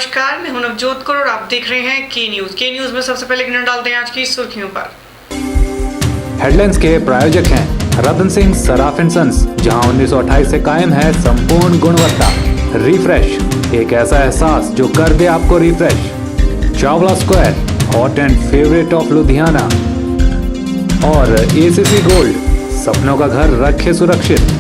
नमस्कार, मैं हूं नवजोत कौर और आप देख रहे हैं के न्यूज में सबसे पहले नजर डालते हैं आज की सुर्खियों पर। हेडलाइंस के प्रायोजक हैं रतन सिंह सराफ एंड सन्स, जहां 1928 से कायम है संपूर्ण गुणवत्ता। रिफ्रेश, एक ऐसा एहसास जो कर दे आपको refresh. Chawla square, hot and favourite of Ludhiana. और एसीसी गोल्ड, सपनों का घर रखे सुरक्षित।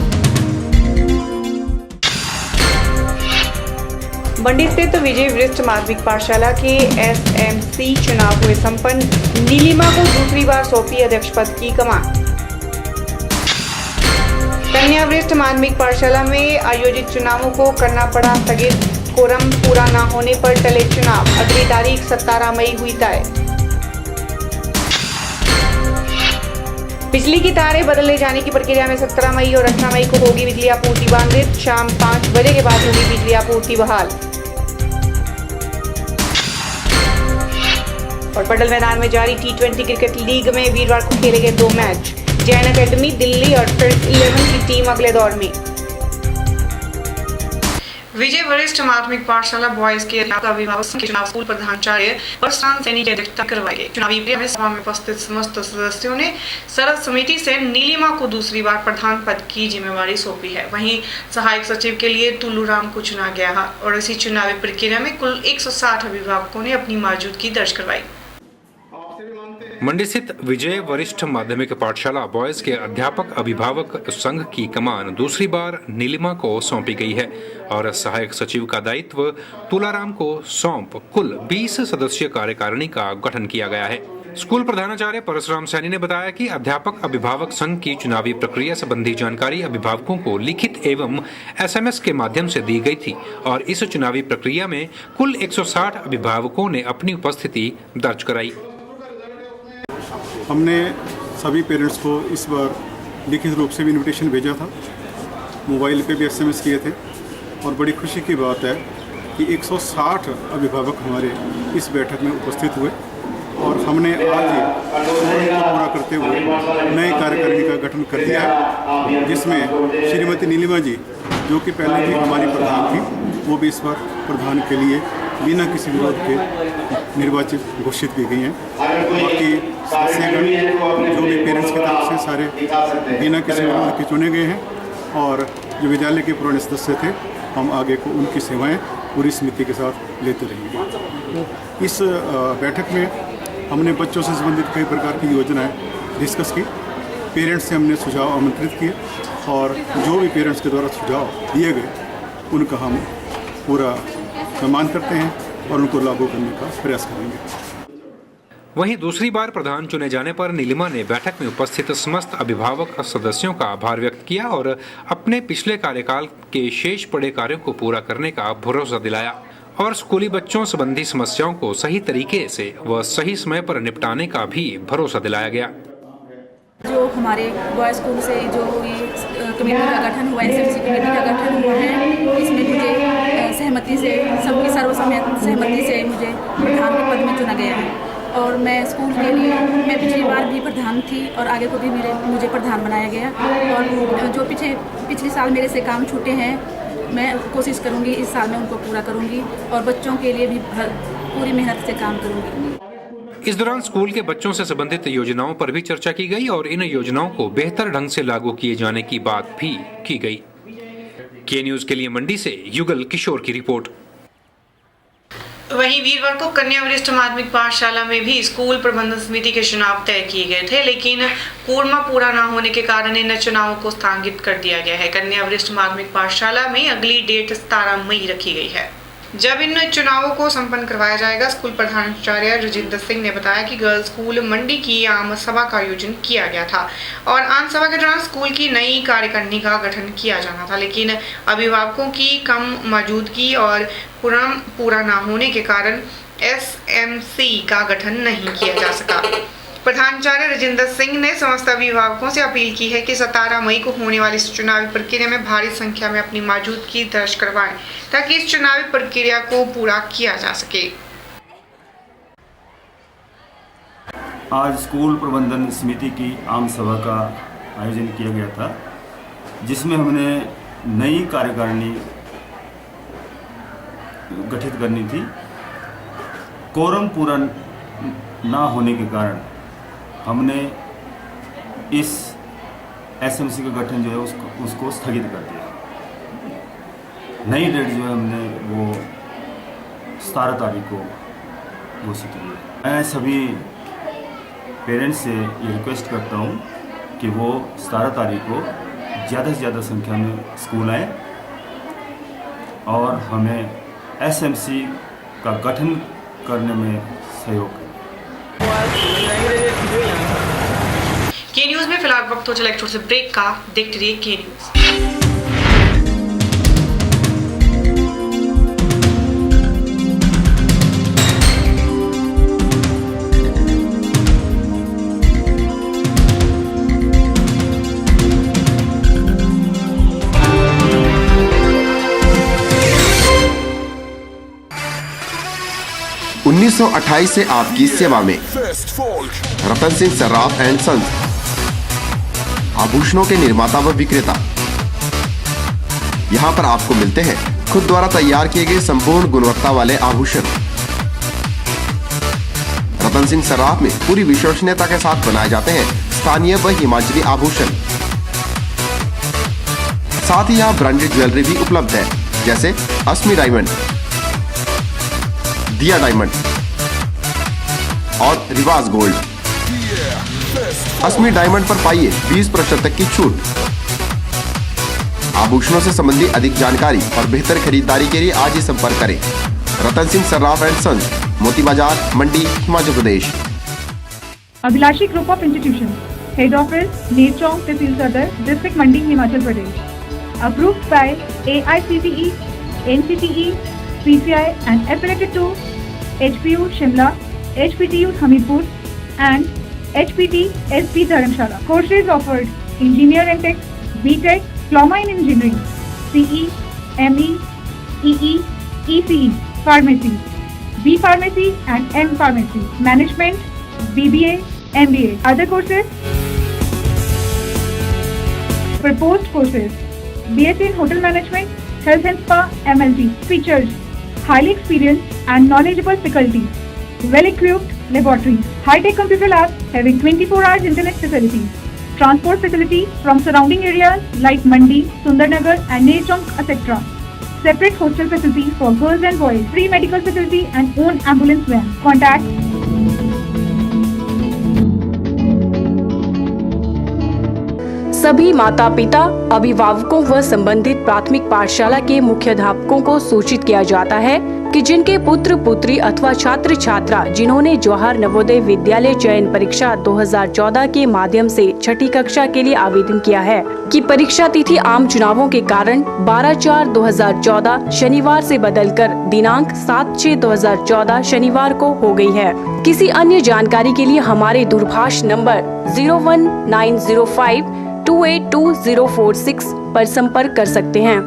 मंडी स्थित विजय वरिष्ठ माध्यमिक पाठशाला के एसएमसी चुनाव हुए संपन्न। नीलिमा को दूसरी बार सौंपी अध्यक्ष पद की कमान। कन्या वरिष्ठ माध्यमिक पाठशाला में आयोजित चुनावों को करना पड़ा स्थगित। कोरम पूरा न होने पर टले चुनाव। अगली तारीख 17 मई हुई तय। बिजली की तारें बदले जाने की प्रक्रिया में 17 मई और 18 मई को होगी बिजली आपूर्ति बाधित। शाम 5 बजे के बाद होगी बिजली आपूर्ति बहाल। और पटल मैदान में जारी T20 क्रिकेट लीग में वीरवार को खेले गए 2 मैच। जैन एकेडमी दिल्ली और फ्रेंड्स 11 की टीम अगले दौर में। विजय वरिष्ठ माध्यमिक पाठशाला बॉयज के अभिभावक के चुनाव स्कूल प्रधानाचार्य परशुराम सैनी की अध्यक्षता करवाई गई। चुनावी प्रक्रिया में सभा में उपस्थित समस्त सदस्यों ने सर्व समिति से नीलिमा को दूसरी बार प्रधान पद की जिम्मेवारी सौंपी है। वहीं सहायक सचिव के लिए तुलूराम को चुना गया है और इसी चुनावी प्रक्रिया में कुल 160 अभिभावकों ने अपनी मौजूदगी दर्ज करवाई। मंडी स्थित विजय वरिष्ठ माध्यमिक पाठशाला बॉयज के अध्यापक अभिभावक संघ की कमान दूसरी बार नीलिमा को सौंपी गई है और सहायक सचिव का दायित्व तुलाराम को सौंप कुल 20 सदस्यीय कार्यकारिणी का गठन किया गया है। स्कूल प्रधानाचार्य परशुराम सैनी ने बताया कि अध्यापक अभिभावक संघ की चुनावी प्रक्रिया संबंधी जानकारी अभिभावकों को लिखित एवं SMS के माध्यम से दी गई थी और इस चुनावी प्रक्रिया में कुल 160 अभिभावकों ने अपनी उपस्थिति दर्ज कराई। हमने सभी पेरेंट्स को इस बार लिखित रूप से भी इनविटेशन भेजा था, मोबाइल पे भी SMS किए थे और बड़ी खुशी की बात है कि 160 अभिभावक हमारे इस बैठक में उपस्थित हुए और हमने आज ही पूरा करते हुए नए कार्यकारिणी का गठन कर दिया है, जिसमें श्रीमती नीलिमा जी, जो कि पहले भी हमारी प्रधान थी, वो भी इस बार प्रधान के लिए बिना किसी विरोध के निर्वाचित घोषित की गई हैं। बाकी सदस्यगण जो भी पेरेंट्स की तरफ से सारे बिना किसी विरोध के चुने गए हैं और जो विद्यालय के पुराने सदस्य थे, हम आगे को उनकी सेवाएं पूरी समिति के साथ लेते रहेंगे। इस बैठक में हमने बच्चों से संबंधित कई प्रकार की योजनाएं डिस्कस की। पेरेंट्स से हमने सुझाव आमंत्रित किए और जो भी पेरेंट्स के द्वारा सुझाव दिए गए उनका हम पूरा सम्मान करते हैं और उनको लागू करने का प्रयास करेंगे। वहीं दूसरी बार प्रधान चुने जाने पर नीलिमा ने बैठक में उपस्थित समस्त अभिभावक सदस्यों का आभार व्यक्त किया और अपने पिछले कार्यकाल के शेष पड़े कार्यों को पूरा करने का भरोसा दिलाया और स्कूली बच्चों संबंधी समस्याओं को सही तरीके से व सही समय पर निपटाने का भी भरोसा दिलाया गया। जो हमारे बॉय स्कूल से जो ये कमेटी का गठन हुआ, SMC कमेटी का गठन हुआ है, इसमें मुझे सहमति से, सबकी सर्वसहमति से मुझे प्रधान के पद में चुना गया है और मैं स्कूल के लिए, मैं पिछली बार भी प्रधान थी और आगे को भी मुझे प्रधान बनाया गया और जो पिछले साल मेरे से काम छूटे हैं, मैं कोशिश करूँगी इस साल में उनको पूरा करूँगी और बच्चों के लिए भी पूरी मेहनत से काम करूँगी। इस दौरान स्कूल के बच्चों से संबंधित योजनाओं पर भी चर्चा की गई और इन योजनाओं को बेहतर ढंग से लागू किए जाने की बात भी की गई। के न्यूज के लिए मंडी से युगल किशोर की रिपोर्ट। वहीं वीरवार को कन्या वरिष्ठ माध्यमिक पाठशाला में भी स्कूल प्रबंधन समिति के चुनाव तय किए गए थे, लेकिन कोरमा पूरा न होने के कारण इन चुनावों को स्थगित कर दिया गया है। कन्या वरिष्ठ माध्यमिक पाठशाला में अगली डेट 17 मई रखी गई है, जब इन चुनावों को संपन्न करवाया जाएगा। स्कूल प्रधानाचार्य रजिंदर सिंह ने बताया कि गर्ल्स स्कूल मंडी की आम सभा का आयोजन किया गया था और आम सभा के दौरान स्कूल की नई कार्यकारिणी का गठन किया जाना था, लेकिन अभिभावकों की कम मौजूदगी और कोरम पूरा न होने के कारण SMC का गठन नहीं किया जा सका। प्रधानाचार्य रजिंदर सिंह ने समस्त अभिभावकों से अपील की है कि 17 मई को होने वाली इस चुनावी प्रक्रिया में भारी संख्या में अपनी मौजूदगी दर्ज करवाएं ताकि इस चुनावी प्रक्रिया को पूरा किया जा सके। आज स्कूल प्रबंधन समिति की आम सभा का आयोजन किया गया था, जिसमें हमने नई कार्यकारिणी गठित करनी थी। कोरम पूरा ना होने के कारण हमने इस एसएमसी का गठन जो है उसको स्थगित कर दिया। नई डेट जो है हमने वो 17 तारीख को घोषित की है। मैं सभी पेरेंट्स से ये रिक्वेस्ट करता हूँ कि वो 17 तारीख को ज़्यादा से ज़्यादा संख्या में स्कूल आए और हमें एसएमसी का गठन करने में सहयोग करें। के न्यूज में फिलहाल वक्त हो चला एक छोटे से ब्रेक का। देखते रहिए के न्यूज। 1928 से आपकी सेवा में रतन सिंह सर्राफ एंड सन्स, आभूषणों के निर्माता व विक्रेता। यहाँ पर आपको मिलते हैं खुद द्वारा तैयार किए गए संपूर्ण गुणवत्ता वाले आभूषण। रतन सिंह सर्राफ में पूरी विश्वसनीयता के साथ बनाए जाते हैं स्थानीय व हिमाचली आभूषण। साथ ही यहाँ ब्रांडेड ज्वेलरी भी उपलब्ध है, जैसे अस्मी डायमंड, दिया डायमंड और रिवाज गोल्ड। अस्मी डायमंड पर पाइए 20% तक की छूट। आभूषणों से संबंधित अधिक जानकारी और बेहतर खरीदारी के लिए आज ही संपर्क करें। Ratan Singh Sarraf and sons, Moti Bazaar, Mandi, Himachal Pradesh. Abhilashi group of institution, head office Neer Chowk, tehsil Sadar, district Mandi, Himachal Pradesh. Approved by AICTE, NCTE, PCI and affiliated to HPU Shimla, HPTU Hamirpur and HPT SP Dharamshala. Courses offered: Engineer and Tech, BTech, Diploma in Engineering, CE, ME, EE, ECE, Pharmacy, B Pharmacy and M Pharmacy, Management, BBA, MBA. Other courses: Proposed courses: BSc in Hotel Management, Health and Spa, MLT. Features: highly experienced and knowledgeable faculty, well-equipped laboratories, high-tech computer labs having 24 hours internet facilities, transport facility from surrounding areas like Mandi, Sundarnagar and Neerchonk, etc. Separate hostel facility for girls and boys, free medical facility and own ambulance van. Contact सभी माता पिता, अभिभावकों व संबंधित प्राथमिक पाठशाला के मुख्याध्यापकों को सूचित किया जाता है कि जिनके पुत्र पुत्री अथवा छात्र छात्रा जिन्होंने जवाहर नवोदय विद्यालय चयन परीक्षा 2014 के माध्यम से छठी कक्षा के लिए आवेदन किया है कि परीक्षा तिथि आम चुनावों के कारण 12/4/2014 शनिवार से बदलकर दिनांक 7/6/2014 शनिवार को हो गई है। किसी अन्य जानकारी के लिए हमारे दूरभाष नंबर 01905 282046 पर संपर्क कर सकते हैं।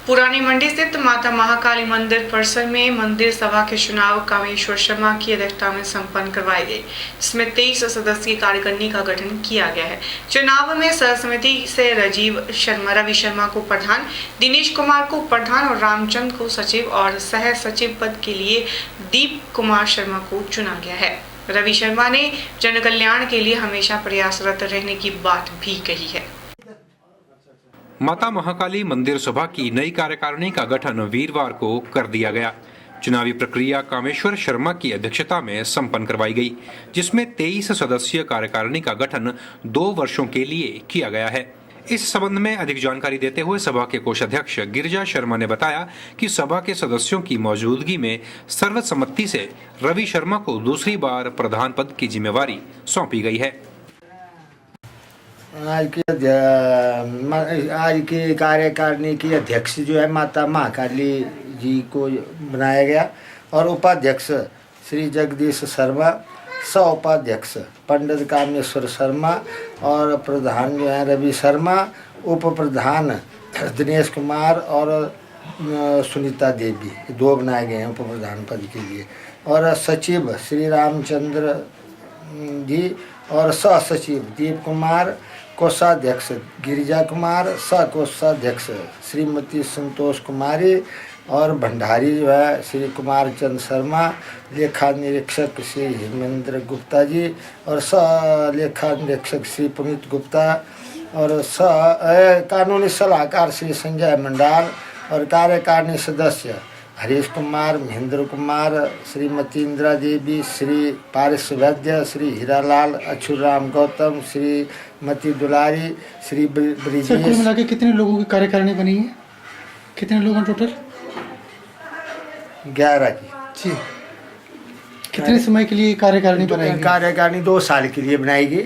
पुरानी मंडी स्थित माता महाकाली मंदिर परिसर में मंदिर सभा के चुनाव कामेश्वर शर्मा की अध्यक्षता में संपन्न करवाए गए, जिसमें 23 सदस्यीय कार्यकारिणी का गठन किया गया है। चुनाव में समिति से रवि शर्मा को प्रधान, दिनेश कुमार को प्रधान और रामचंद्र को सचिव और सह सचिव पद के लिए दीप कुमार शर्मा को चुना गया है। रवि शर्मा ने जन कल्याण के लिए हमेशा प्रयासरत रहने की बात भी कही है। माता महाकाली मंदिर सभा की नई कार्यकारिणी का गठन वीरवार को कर दिया गया। चुनावी प्रक्रिया कामेश्वर शर्मा की अध्यक्षता में संपन्न करवाई गई, जिसमें 23 सदस्यीय कार्यकारिणी का गठन 2 वर्षों के लिए किया गया है। इस संबंध में अधिक जानकारी देते हुए सभा के कोषाध्यक्ष गिरिजा शर्मा ने बताया कि सभा के सदस्यों की मौजूदगी में सर्वसम्मति से रवि शर्मा को दूसरी बार प्रधान पद की जिम्मेवारी सौंपी गई है। आज की कार्यकारिणी की अध्यक्ष जो है माता महाकाली जी को बनाया गया और उपाध्यक्ष श्री जगदीश शर्मा, सह उपाध्यक्ष पंडित कामेश्वर शर्मा और प्रधान जो हैं रवि शर्मा, उप प्रधान दिनेश कुमार और सुनीता देवी, 2 बनाए गए हैं उप प्रधान पद के लिए। और सचिव श्री रामचंद्र जी और सह सचिव दीप कुमार, कोषाध्यक्ष गिरिजा कुमार, सह कोषाध्यक्ष श्रीमती संतोष कुमारी और भंडारी जो है श्री कुमार चंद शर्मा, लेखा निरीक्षक श्री हेमेंद्र गुप्ता जी और सह लेखा निरीक्षक श्री पुनीत गुप्ता और सह कानूनी सलाहकार श्री संजय मंडाल और कार्यकारिणी सदस्य हरीश कुमार, महेंद्र कुमार, श्रीमती इंदिरा देवी, श्री पारिस वैद्य, श्री हीरालाल, अछूराम गौतम, श्रीमती दुलारी, श्री ब्रिजेश। कुल मिला के कितने लोगों की कार्यकारिणी बनी है? कितने लोग हैं टोटल? 11 की। जी। कितने समय के लिए कार्यकारिणी बनाएगी? कार्यकारिणी 2 साल के लिए बनाएगी।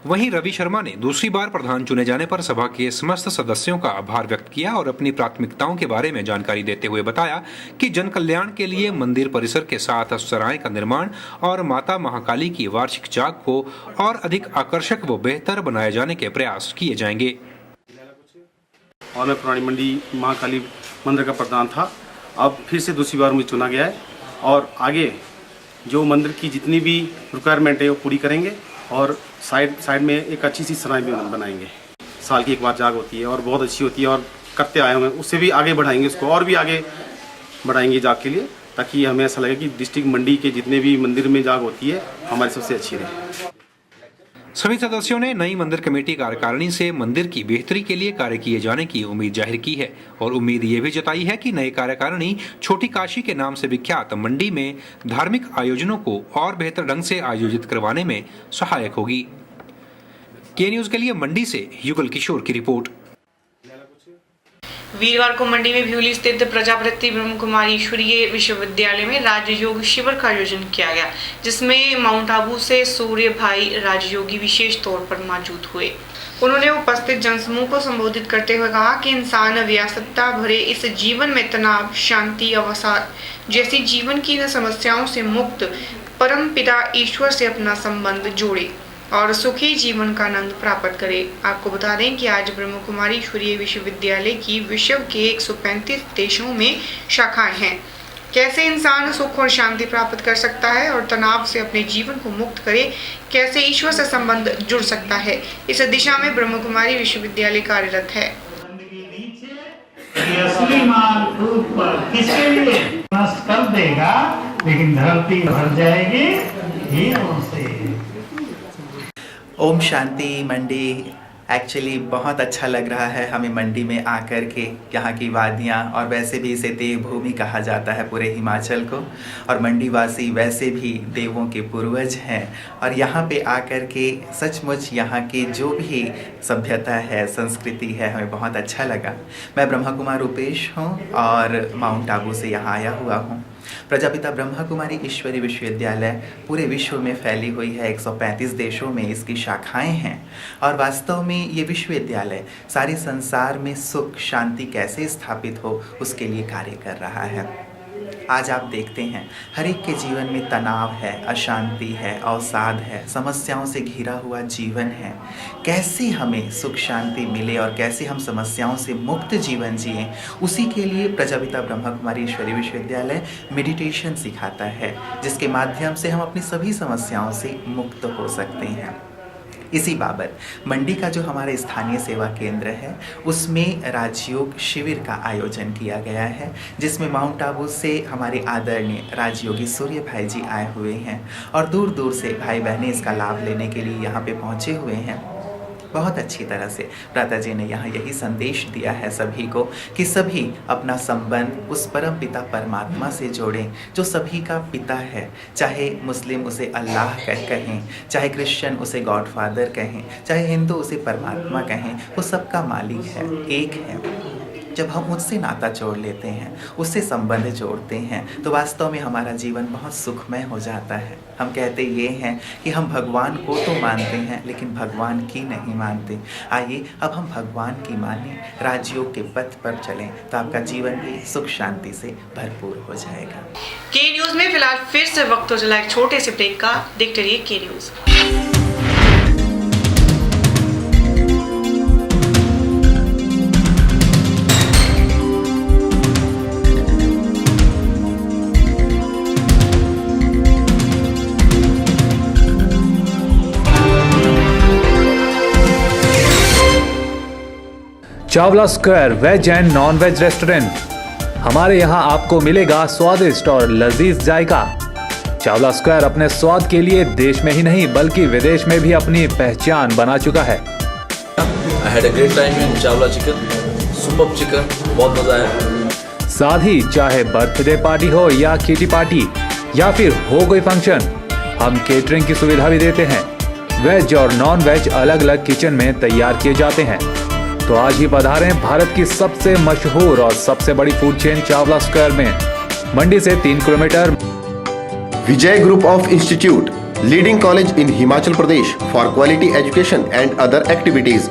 वहीं रवि शर्मा ने दूसरी बार प्रधान चुने जाने पर सभा के समस्त सदस्यों का आभार व्यक्त किया और अपनी प्राथमिकताओं के बारे में जानकारी देते हुए बताया कि जन कल्याण के लिए मंदिर परिसर के साथ सराय का निर्माण और माता महाकाली की वार्षिक जाग को और अधिक आकर्षक व बेहतर बनाए जाने के प्रयास किए जाएंगे। और मैं पुरानी मंडी महाकाली मंदिर का प्रधान था, अब फिर से दूसरी बार मुझे चुना गया है और आगे जो मंदिर की जितनी भी रिक्वायरमेंट है वो पूरी करेंगे और साइड में एक अच्छी सी सराय भी बनाएंगे। साल की एक बार जाग होती है और बहुत अच्छी होती है और करते आए हुए, उससे भी आगे बढ़ाएंगे, उसको और भी आगे बढ़ाएंगे जाग के लिए, ताकि हमें ऐसा लगे कि डिस्ट्रिक्ट मंडी के जितने भी मंदिर में जाग होती है हमारी सबसे अच्छी रहे। सभी सदस्यों ने नई मंदिर कमेटी कार्यकारिणी से मंदिर की बेहतरी के लिए कार्य किए जाने की उम्मीद जाहिर की है और उम्मीद ये भी जताई है कि नई कार्यकारिणी छोटी काशी के नाम से विख्यात मंडी में धार्मिक आयोजनों को और बेहतर ढंग से आयोजित करवाने में सहायक होगी। के न्यूज के लिए मंडी से युगल किशोर की रिपोर्ट। वीरवार को मंडी में भ्यूली स्थित प्रजापति ब्रह्म कुमारी ईश्वरीय विश्वविद्यालय में राजयोग शिविर का आयोजन किया गया, जिसमें माउंट आबू से सूर्य भाई राजयोगी विशेष तौर पर मौजूद हुए। उन्होंने उपस्थित जनसमूह को संबोधित करते हुए कहा कि इंसान व्यस्तता भरे इस जीवन में तनाव, शांति, अवसाद जैसी जीवन की समस्याओं से मुक्त परम पिता ईश्वर से अपना संबंध जोड़े और सुखी जीवन का आनंद प्राप्त करें। आपको बता दें कि आज ब्रह्म कुमारी ईश्वरीय विश्वविद्यालय की विश्व के 135 देशों में शाखाएं हैं। कैसे इंसान सुख और शांति प्राप्त कर सकता है और तनाव से अपने जीवन को मुक्त करे, कैसे ईश्वर से संबंध जुड़ सकता है, इस दिशा में ब्रह्म कुमारी विश्वविद्यालय कार्यरत है। नष्ट कर देगा लेकिन धरती भर जाएगी हीरों से। ओम शांति मंडी। एक्चुअली बहुत अच्छा लग रहा है हमें मंडी में आकर के। यहाँ की वादियाँ और वैसे भी इसे देवभूमि कहा जाता है पूरे हिमाचल को, और मंडी वासी वैसे भी देवों के पूर्वज हैं और यहाँ पे आकर के सचमुच यहाँ की जो भी सभ्यता है, संस्कृति है, हमें बहुत अच्छा लगा। मैं ब्रह्मा कुमार रूपेश हूँ और माउंट आबू से यहाँ आया हुआ हूँ। प्रजापिता ब्रह्मा कुमारी ईश्वरीय विश्वविद्यालय पूरे विश्व में फैली हुई है, 135 देशों में इसकी शाखाएं हैं और वास्तव में ये विश्वविद्यालय सारे संसार में सुख शांति कैसे स्थापित हो उसके लिए कार्य कर रहा है। आज आप देखते हैं हर एक के जीवन में तनाव है, अशांति है, अवसाद है, समस्याओं से घिरा हुआ जीवन है। कैसे हमें सुख शांति मिले और कैसे हम समस्याओं से मुक्त जीवन जिएं, उसी के लिए प्रजापिता ब्रह्मा कुमारी ईश्वरीय विश्वविद्यालय मेडिटेशन सिखाता है, जिसके माध्यम से हम अपनी सभी समस्याओं से मुक्त हो सकते हैं। इसी बाबत मंडी का जो हमारा स्थानीय सेवा केंद्र है उसमें राजयोग शिविर का आयोजन किया गया है, जिसमें माउंट आबू से हमारे आदरणीय राजयोगी सूर्य भाई जी आए हुए हैं और दूर दूर से भाई बहनें इसका लाभ लेने के लिए यहाँ पे पहुँचे हुए हैं। बहुत अच्छी तरह से प्राता जी ने यहाँ यही संदेश दिया है सभी को कि सभी अपना संबंध उस परम पिता परमात्मा से जोड़ें जो सभी का पिता है। चाहे मुस्लिम उसे अल्लाह कहें, चाहे क्रिश्चियन उसे गॉड फादर कहें, चाहे हिंदू उसे परमात्मा कहें, वो सबका मालिक है, एक है। जब हम उससे नाता जोड़ लेते हैं, उससे संबंध जोड़ते हैं, तो वास्तव में हमारा जीवन बहुत सुखमय हो जाता है। हम कहते ये हैं कि हम भगवान को तो मानते हैं लेकिन भगवान की नहीं मानते। आइए अब हम भगवान की माने, राजयोग के पथ पर चलें, तो आपका जीवन भी सुख शांति से भरपूर हो जाएगा। के न्यूज में फिलहाल फिर से वक्त हो चला एक छोटे से ब्रेक का। देखते रहिए के news. Chawla square veg and non veg restaurant. हमारे यहाँ आपको मिलेगा स्वादिष्ट और लजीज जायका। चावला स्क्वायर अपने स्वाद के लिए देश में ही नहीं बल्कि विदेश में भी अपनी पहचान बना चुका है। I had a great time in Chawla chicken, super chicken, बहुत मजा आया। साथ ही चाहे बर्थडे पार्टी हो या किटी पार्टी या फिर हो कोई फंक्शन, हम केटरिंग की सुविधा भी देते हैं। वेज और नॉन वेज अलग अलग किचन में तैयार किए जाते हैं। तो आज ही पधारें भारत की सबसे मशहूर और सबसे बड़ी फूड चेन चावला स्क्वायर में, मंडी से 3 kilometre. Vijay group of institute, leading college in Himachal Pradesh for quality education and other activities,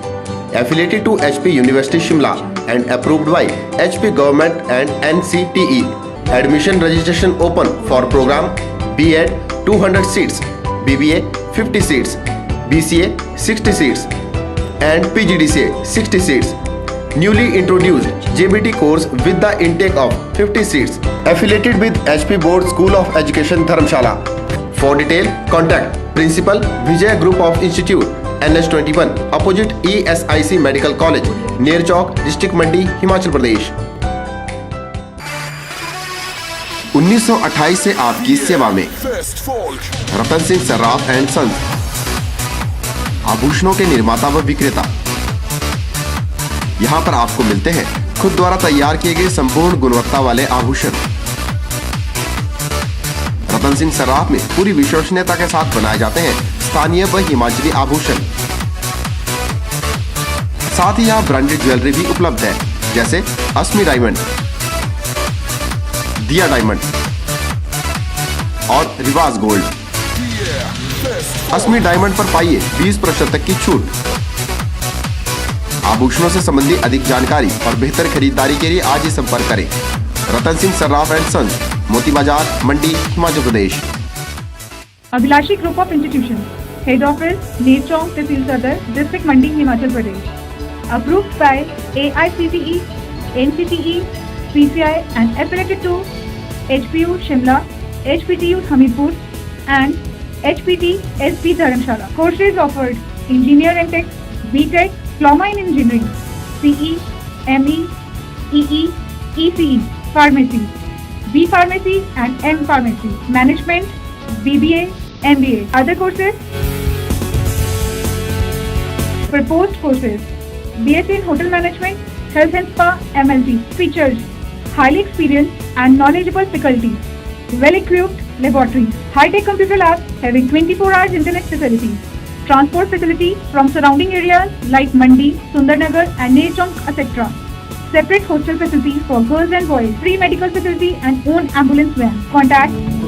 affiliated to HP University Shimla and approved by HP Government and NCTE. Admission registration open for program B.Ed 200 seats, BBA 50 seats, BCA 60 seats and PGDCA 60 seats. Newly introduced JBT course with the intake of 50 seats. Affiliated with HP Board School of Education Dharamshala. For detail, contact Principal Vijay Group of Institute, NH21, opposite ESIC Medical College, near Chowk, District Mandi, Himachal Pradesh. 1928 से आपकी सेवा में रतन Singh Sarraf and sons, आभूषणों के निर्माता व विक्रेता। यहाँ पर आपको मिलते हैं खुद द्वारा तैयार किए गए संपूर्ण गुणवत्ता वाले आभूषण। रतन सिंह सर्राफ में पूरी विश्वसनीयता के साथ बनाए जाते हैं स्थानीय व हिमाचली आभूषण। साथ ही यहाँ ब्रांडेड ज्वेलरी भी उपलब्ध है, जैसे अस्मी डायमंड, दिया डायमंड और रिवाज गोल्ड। अस्मी डायमंड पर पाइए 20% तक की छूट। आभूषणों से संबंधित अधिक जानकारी और बेहतर खरीदारी के लिए आज ही संपर्क करें। Ratan Singh Sarraf and sons, Moti Bazaar, Mandi, Himachal Pradesh. Abhilashi group of institution, head office Ner Chowk, tehsil Sadar, district Mandi, Himachal Pradesh. Approved by AICTE, NCTE, PCI and affiliated to HPU Shimla, HPTU Hamirpur and HPT SP Dharamshala. Courses offered: Engineer and Tech, BTech, Diploma in Engineering, CE, ME, EE, ECE, Pharmacy, B Pharmacy and M Pharmacy, Management, BBA, MBA. Other courses: Proposed courses: BSc in Hotel Management, Health and Spa, MLT. Features: highly experienced and knowledgeable faculty, well-equipped laboratories, high-tech computer labs having 24 hours internet facilities, transport facility from surrounding areas like Mandi, Sundarnagar and Neer Chowk, etc. Separate hostel facility for girls and boys, free medical facility and own ambulance van. Contact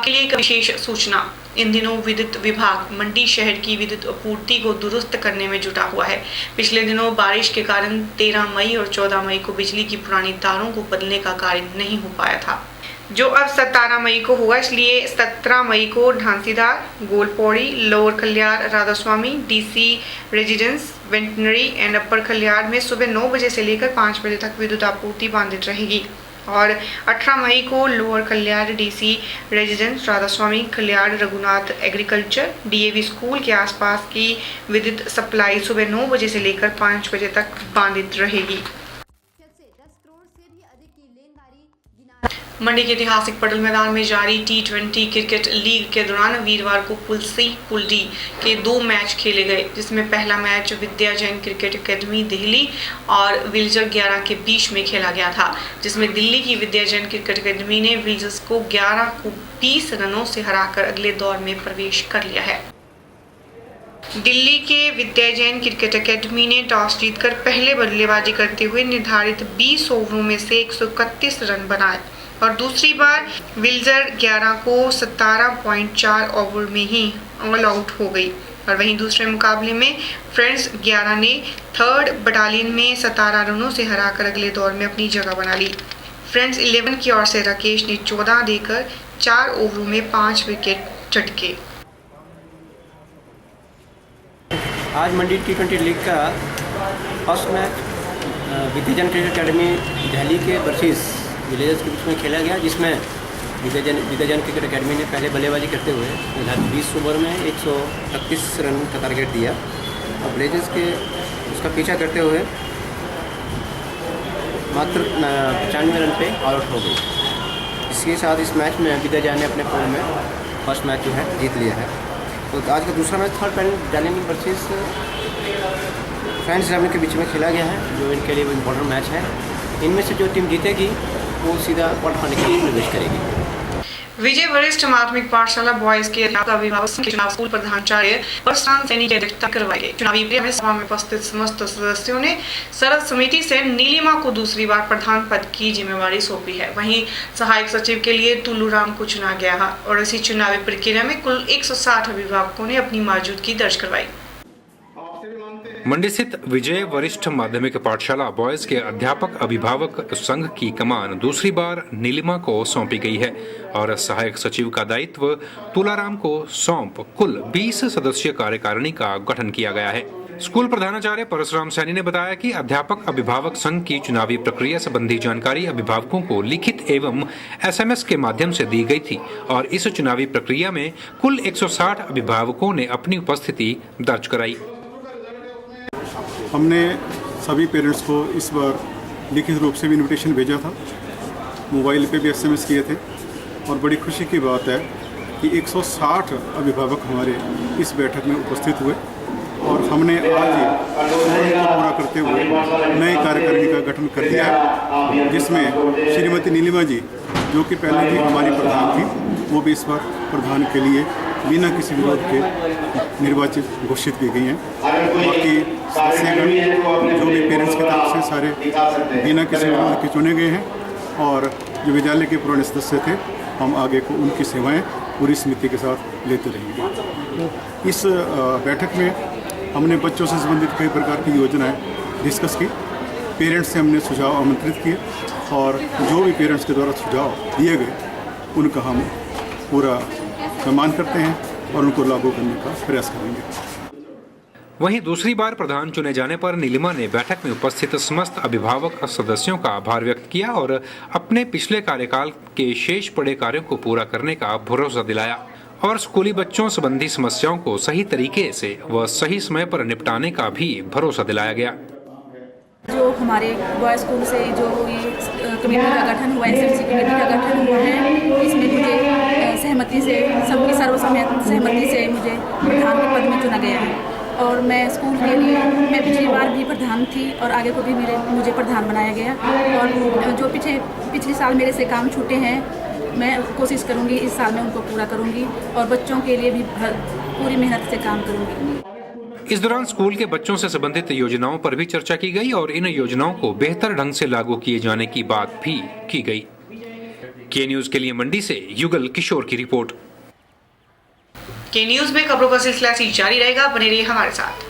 एक विशेष सूचना। इन दिनों विद्युत विभाग मंडी शहर की विद्युत आपूर्ति को दुरुस्त करने में जुटा हुआ है। पिछले दिनों बारिश के कारण 13 मई और 14 मई को बिजली की पुरानी तारों को बदलने का कार्य नहीं हो पाया था, जो अब 17 मई को हुआ। इसलिए 17 मई को Dhansidhar, Golpauri, lower Khaliyar, Radhaswami, DC residence, वेंटनरी एंड अपर खलियार में सुबह 9 बजे से लेकर 5 बजे तक विद्युत आपूर्ति बाधित रहेगी। और 18 मई को lower Khaliyar, DC residence, Radhaswami, Khaliyar, Raghunath agriculture, DAV school के आसपास की विद्युत सप्लाई सुबह 9 बजे से लेकर 5 बजे तक बाधित रहेगी। मंडी के ऐतिहासिक पटेल मैदान में जारी T20 क्रिकेट लीग के दौरान वीरवार को पुल सी पुल डी के 2 मैच खेले गए, जिसमें पहला मैच विद्या जैन क्रिकेट एकेडमी दिल्ली और विल्जर 11 के बीच में खेला गया था, जिसमें दिल्ली की विद्या जैन क्रिकेट एकेडमी ने विल्जर्स को 11 को 20 रनों से हराकर अगले दौर में प्रवेश कर लिया है। दिल्ली के विद्या जैन क्रिकेट एकेडमी ने टॉस जीतकर पहले बल्लेबाजी करते हुए निर्धारित 20 ओवरों में से 131 रन बनाए और दूसरी बार विल्जर 11 को 17.4 ओवर में ही ऑल आउट हो गई। और वहीं दूसरे मुकाबले में फ्रेंड्स 11 ने 3rd बटालियन में 17 रनों से हराकर अगले दौर में अपनी जगह बना ली। फ्रेंड्स 11 की ओर से राकेश ने 14 देकर 4 ओवरों में 5 विकेट झटके। आज मंडी T20 लीग का फर्स्ट मैच विद्या जैन क्रिकेट एकेडमी दिल्ली के वर्सेस विलेजर्स के बीच में खेला गया, जिसमें विद्या जैन क्रिकेट एकेडमी ने पहले बल्लेबाजी करते हुए 20 ओवर में 131 रन का टारगेट दिया और विलेजर्स के उसका पीछा करते हुए मात्र 95 रन पे ऑल आउट हो गई। इसके साथ इस मैच में विद्या जैन ने अपने पूल में फर्स्ट मैच जो है जीत लिया है। तो आज का दूसरा match 3rd battalion versus friends 11 के बीच में खेला गया है, जो इनके लिए इम्पोर्टेंट मैच है। इनमें से जो टीम जीतेगी वो सीधा क्वार्टर फाइनल के लिए प्रवेश करेगी। विजय वरिष्ठ माध्यमिक पाठशाला बॉयज के अभिभावक के चुनाव स्कूल प्रधानाचार्य परशुराम सैनी की अध्यक्षता करवाई गई। चुनावी प्रक्रिया में सभा में उपस्थित समस्त सदस्यों ने सरद समिति से नीलिमा को दूसरी बार प्रधान पद की जिम्मेवारी सौंपी है। वहीं सहायक सचिव के लिए तुलूराम को चुना गया है और इसी चुनावी प्रक्रिया में कुल 160 अभिभावकों ने अपनी मौजूदगी दर्ज करवाई। मंडी स्थित विजय वरिष्ठ माध्यमिक पाठशाला बॉयज के अध्यापक अभिभावक संघ की कमान दूसरी बार नीलिमा को सौंपी गई है और सहायक सचिव का दायित्व तुलाराम को सौंप कुल 20 सदस्यीय कार्यकारिणी का गठन किया गया है। स्कूल प्रधानाचार्य परशुराम सैनी ने बताया कि अध्यापक अभिभावक संघ की चुनावी प्रक्रिया संबंधी जानकारी अभिभावकों को लिखित एवं SMS के माध्यम से दी गई थी और इस चुनावी प्रक्रिया में कुल 160 अभिभावकों ने अपनी उपस्थिति दर्ज कराई। हमने सभी पेरेंट्स को इस बार लिखित रूप से भी इनविटेशन भेजा था, मोबाइल पे भी SMS किए थे और बड़ी खुशी की बात है कि 160 अभिभावक हमारे इस बैठक में उपस्थित हुए और हमने आज को पूरा करते हुए नई कार्यकारिणी का गठन कर दिया है, जिसमें श्रीमती नीलिमा जी जो कि पहले भी हमारी प्रधान थी, वो भी इस बार प्रधान के लिए बिना किसी विरोध के निर्वाचित घोषित की गई हैं। बाकी सदस्यगण जो भी पेरेंट्स की तरफ से सारे बिना किसी विरोध के चुने गए हैं और जो विद्यालय के पुराने सदस्य थे, हम आगे को उनकी सेवाएं पूरी समिति के साथ लेते रहेंगे। इस बैठक में हमने बच्चों से संबंधित कई प्रकार की योजनाएं डिस्कस की, पेरेंट्स से हमने सुझाव आमंत्रित किए और जो भी पेरेंट्स के द्वारा सुझाव दिए गए उनका हम पूरा सम्मान करते हैं और उनको लागू करने का प्रयास करेंगे। वहीं दूसरी बार प्रधान चुने जाने पर नीलिमा ने बैठक में उपस्थित समस्त अभिभावक सदस्यों का आभार व्यक्त किया और अपने पिछले कार्यकाल के शेष पड़े कार्यों को पूरा करने का भरोसा दिलाया और स्कूली बच्चों संबंधी समस्याओं को सही तरीके से व सही समय पर निपटाने का भी भरोसा दिलाया गया। जो हमारे बॉय स्कूल से जो ये कमेटी का गठन हुआ, SMC कमेटी का गठन हुआ है, इसमें मुझे सहमति से सबकी सर्वसहमति से मुझे प्रधान के पद में चुना गया है और मैं स्कूल के लिए मैं पिछली बार भी प्रधान थी और आगे को भी मुझे प्रधान बनाया गया और जो पिछले साल मेरे से काम छूटे हैं मैं कोशिश करूँगी इस साल में उनको पूरा करूँगी और बच्चों के लिए भी पूरी मेहनत से काम करूँगी। इस दौरान स्कूल के बच्चों से संबंधित योजनाओं पर भी चर्चा की गई और इन योजनाओं को बेहतर ढंग से लागू किए जाने की बात भी की गई। के न्यूज के लिए मंडी से युगल किशोर की रिपोर्ट। के न्यूज में खबरों का सिलसिला जारी रहेगा, बने रहिए हमारे साथ।